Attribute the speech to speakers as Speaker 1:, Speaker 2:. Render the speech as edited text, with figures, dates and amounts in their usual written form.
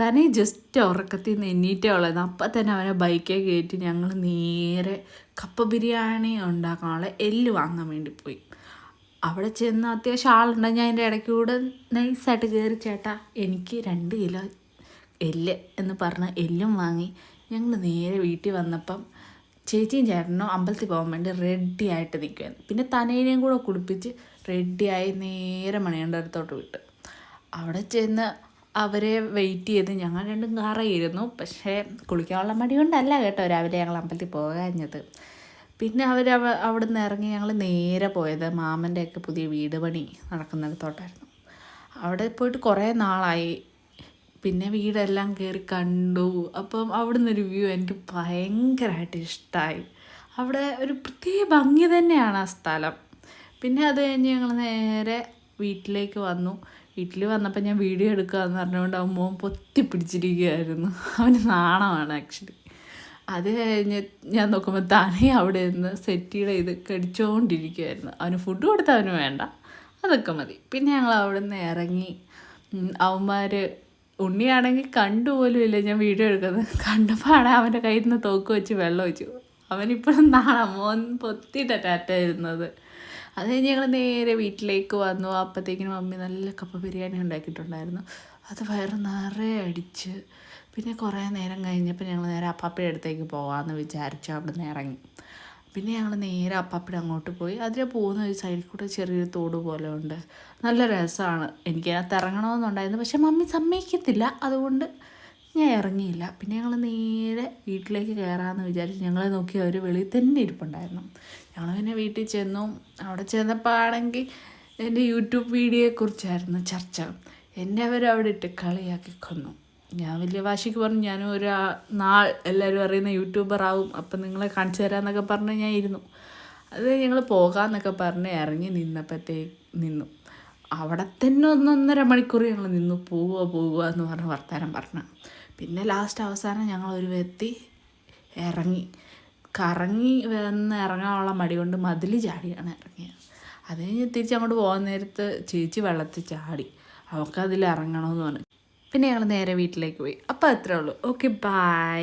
Speaker 1: തന്നെ ജസ്റ്റ് ഉറക്കത്തിൽ നിന്ന് എണ്ണീറ്റേ ഉള്ളായിരുന്നു. അപ്പം തന്നെ അവനെ ബൈക്കേ കയറ്റി ഞങ്ങൾ നേരെ കപ്പ ബിരിയാണി ഉണ്ടാക്കാനുള്ള എല്ല് വാങ്ങാൻ വേണ്ടി പോയി. അവിടെ ചെന്ന് അത്യാവശ്യം ആളുണ്ടെങ്കിൽ ഞാൻ അതിൻ്റെ ഇടയ്ക്ക് കൂടെ നൈസായിട്ട് കയറി ചേട്ടാ എനിക്ക് 2 കിലോ എല്ല് എന്ന് പറഞ്ഞ് എല്ലും വാങ്ങി ഞങ്ങൾ നേരെ വീട്ടിൽ വന്നപ്പം ചേച്ചിയും ചേട്ടനും അമ്പലത്തിൽ പോകാൻ വേണ്ടി റെഡി ആയിട്ട് നിൽക്കുമായിരുന്നു. പിന്നെ തനേനെയും കൂടെ കുളിപ്പിച്ച് റെഡിയായി നേരെ മണികണ്ഠൻ്റെ അടുത്തോട്ട് വിട്ടു. അവിടെ ചെന്ന് അവരെ വെയിറ്റ് ചെയ്ത് ഞങ്ങൾ രണ്ടും കറയിരുന്നു. പക്ഷേ കുളിക്കാനുള്ള മടി കൊണ്ടല്ല കേട്ടോ രാവിലെ ഞങ്ങൾ അമ്പലത്തിൽ പോകാഞ്ഞത്. പിന്നെ അവിടെ നിന്ന് ഇറങ്ങി ഞങ്ങൾ നേരെ പോയത് മാമൻ്റെയൊക്കെ പുതിയ വീട് പണി നടക്കുന്നിടത്തോട്ടായിരുന്നു. അവിടെ പോയിട്ട് കുറേ നാളായി. പിന്നെ വീടെല്ലാം കയറി കണ്ടു. അപ്പം അവിടെ നിന്നൊരു വ്യൂ എനിക്ക് ഭയങ്കരമായിട്ട് ഇഷ്ടമായി. അവിടെ ഒരു പ്രത്യേക ഭംഗി തന്നെയാണ് ആ സ്ഥലം. പിന്നെ അത് കഴിഞ്ഞ് ഞങ്ങൾ നേരെ വീട്ടിലേക്ക് വന്നു. വീട്ടിൽ വന്നപ്പോൾ ഞാൻ വീഡിയോ എടുക്കുകയെന്ന് പറഞ്ഞുകൊണ്ട് അവൻ മോൻ പൊത്തിപ്പിടിച്ചിരിക്കുകയായിരുന്നു. അവന് നാണമാണ് ആക്ച്വലി. അത് കഴിഞ്ഞ് ഞാൻ നോക്കുമ്പോൾ താനേ അവിടെ നിന്ന് സെറ്റിയുടെ ഇത് കടിച്ചുകൊണ്ടിരിക്കുകയായിരുന്നു. അവന് ഫുഡ് കൊടുത്താൽ അവന് വേണ്ട, അതൊക്കെ മതി. പിന്നെ ഞങ്ങൾ അവിടെ നിന്ന് ഇറങ്ങി. അവന്മാർ ഉണ്ണിയാണെങ്കിൽ കണ്ടുപോലും ഇല്ല ഞാൻ വീഡിയോ എടുക്കുന്നത്. കണ്ടപ്പോഴാണ് അവൻ്റെ കയ്യിൽ നിന്ന് തോക്ക് വെച്ച് വെള്ളം ഒഴിച്ചു. അവനിപ്പോഴും നാളെ മോൻ പൊത്തിയിട്ട ടാറ്റ ഇരുന്നത്. അത് കഴിഞ്ഞ് ഞങ്ങൾ നേരെ വീട്ടിലേക്ക് വന്നു. അപ്പോഴത്തേക്കിനും മമ്മി നല്ല കപ്പ ബിരിയാണി ഉണ്ടാക്കിയിട്ടുണ്ടായിരുന്നു. അത് വയറ് നിറയെ അടിച്ച്. പിന്നെ കുറേ നേരം കഴിഞ്ഞപ്പോൾ ഞങ്ങൾ നേരെ അപ്പാപ്പയുടെ അടുത്തേക്ക് പോകാമെന്ന് വിചാരിച്ചു അവിടെ നിന്ന് ഇറങ്ങി. പിന്നെ ഞങ്ങൾ നേരെ അപ്പാപ്പയുടെ അങ്ങോട്ട് പോയി. അതിൽ പോകുന്ന ഒരു സൈഡിൽ കൂടെ ചെറിയൊരു തോട് പോലെ ഉണ്ട്. നല്ല രസമാണ്. എനിക്കതിനകത്ത് ഇറങ്ങണമെന്നുണ്ടായിരുന്നു, പക്ഷെ മമ്മി സമ്മതിക്കത്തില്ല. അതുകൊണ്ട് ഞാൻ ഇറങ്ങിയില്ല. പിന്നെ ഞങ്ങൾ നേരെ വീട്ടിലേക്ക് കയറാമെന്ന് വിചാരിച്ച് ഞങ്ങളെ നോക്കി അവർ വെളിയിൽ തന്നെ ഇരിപ്പുണ്ടായിരുന്നു. ഞങ്ങൾ പിന്നെ വീട്ടിൽ ചെന്നു. അവിടെ ചെന്നപ്പോൾ ആണെങ്കിൽ എൻ്റെ യൂട്യൂബ് വീഡിയോയെക്കുറിച്ചായിരുന്നു ചർച്ച. എന്നെ അവരവിടെ ഇട്ട് കളിയാക്കി കൊന്നു. ഞാൻ വലിയ വാശിക്ക് പറഞ്ഞു ഞാനും ഒരു നാൾ എല്ലാവരും അറിയുന്ന യൂട്യൂബറാവും, അപ്പം നിങ്ങളെ കാണിച്ചു തരാമെന്നൊക്കെ പറഞ്ഞ് ഞാൻ ഇരുന്നു. അത് ഞങ്ങൾ പോകാമെന്നൊക്കെ പറഞ്ഞ് ഇറങ്ങി നിന്നു. അവിടെ തന്നെ 1.5 മണിക്കൂർ ഞങ്ങൾ നിന്നു. പോവുക എന്ന് പറഞ്ഞ് വർത്താനം പറഞ്ഞു. പിന്നെ ലാസ്റ്റ് അവസാനം ഞങ്ങൾ ഒരു വ്യക്തി കറങ്ങി വന്ന് ഇറങ്ങാനുള്ള മടി കൊണ്ട് മതിൽ ചാടിയാണ് ഇറങ്ങിയത്. അത് കഴിഞ്ഞ് തിരിച്ച് അങ്ങോട്ട് പോകാൻ നേരത്ത് ചേച്ചി വെള്ളത്തിൽ ചാടി. അവൾക്കതിൽ ഇറങ്ങണമെന്ന് പറഞ്ഞു. പിന്നെ ഞങ്ങൾ നേരെ വീട്ടിലേക്ക് പോയി. അപ്പോൾ അത്രേ ഉള്ളൂ. Okay, by.